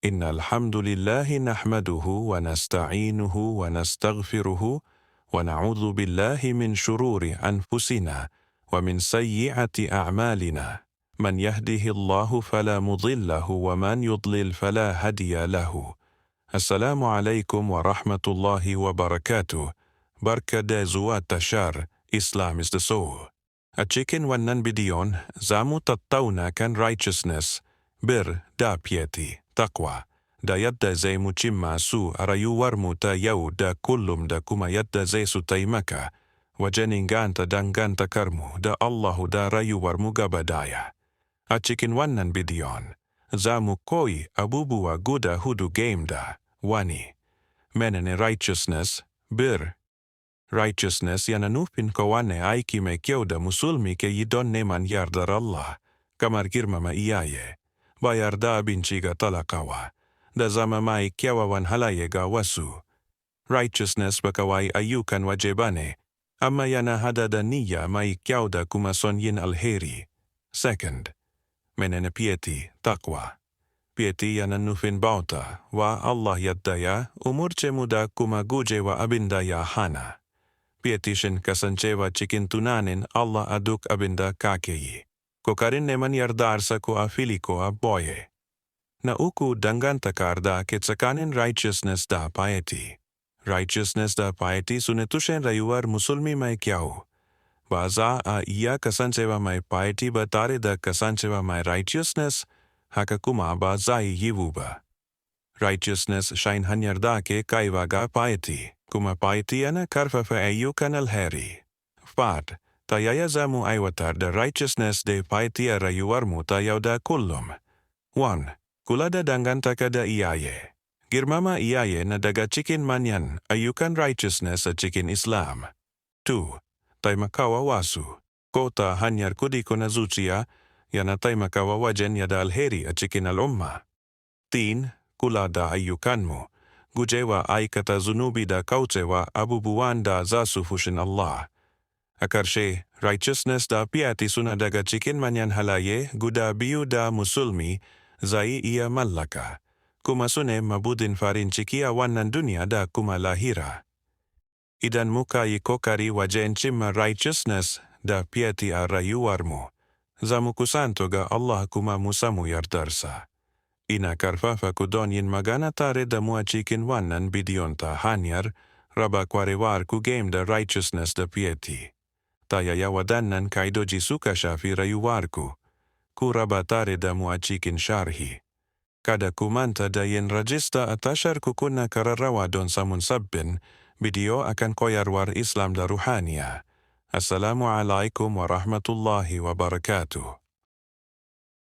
Innal hamdulillahi nahmaduhu wa nasta'inuhu wa nastaghfiruhu wa na'udzu billahi min shururi anfusina wa min sayyiati a'malina. Man yahdihillahu fala mudhillalahu wa man yudlil fala hadiya lahu. Assalamualaikum warahmatullahi wabarakatuh. Barka da zuwa tashar Islam is the Soul. A cikin wannan bidiyon za mu tattauna kan righteousness, bir da piety, takwa, da yadda zai mu cimma su a rayuwarmu ta yau da kullum da kuma yadda zai su taimaka wajen inganta dangantakarmu da Allahu da rayuwarmu gaba daya. A cikin wannan bidiyon, za mu koyi abubuwa guda hudu game da wani. Menene righteousness, bir. Righteousness yana nufin kowane aiki mai kyau da musulmi ke yi don neman yardar Allah, kamar girmama iyaye, bayar da abinci ga talakawa, da zama mai kyawawan halaye ga wasu. Righteousness ba kawai ayyukan waje ba ne, amma yana hada da niyya mai kyau da kuma son yin alheri. Second, menene piety, takwa. Piety yana nufin bauta wa Allah yadda ya umurce mu da kuma gujewa abin da ya hana. Piety shin kasancewa cikin tunanin Allah a duk abin da kake yi. Kokarin neman yardarsa ko a fili ko a boye. Na uku, dangantakar da ke tsakanin righteousness da piety. Righteousness da piety su ne tushen rayuwar musulmi mai kyau. Ba za a iya kasancewa mai piety ba tare da kasancewa mai righteousness, haka kuma ba za yi yiwu ba. Righteousness shine hanyar da ke kaiwa ga piety, kuma piety yana karfafa ayyukan alheri. Fad, ta yaya za mu aiwatar da righteousness da piety a rayuwarmu ta yau da kullum? 1. Kula da dangantaka da iyaye. Girmama iyaye na daga cikin manyan ayyukan righteousness a cikin Islam. 2. Taimakawa wasu. Ko ta hanyar kudi ko na zuciya, yana taimakawa wajen yada alheri a cikin al'umma. 3. Kula da ayyukanmu. Gujewa aikata zunubi da kaucewa abubuwan da za su fushin Allah. A ƙarshe, righteousness da piety suna daga cikin manyan halaye guda biyu da musulmi zai iya mallaka, kuma su ne mabudin farin ciki a wannan duniya da kuma lahira. Idan muka yi kokari wajen cimma righteousness da piety a rayuwarmu, za mu kusanto ga Allah kuma mu samu yardarsa. Ina karfafa ku don yin magana tare da mu a cikin wannan bidiyon ta hanyar raba kwarewar ku game da righteousness da piety. Ta yaya waɗannan kaidoji suka shafi rayuwarku, ku raba tare da mu a cikin sharhi. Kada ku manta da yin rajista a tashar ku kunna kararrawa don samun sabbin bidiyo akan koyarwar Islam da ruhaniya. Assalamu alaikum wa rahmatullahi wa barakatuh.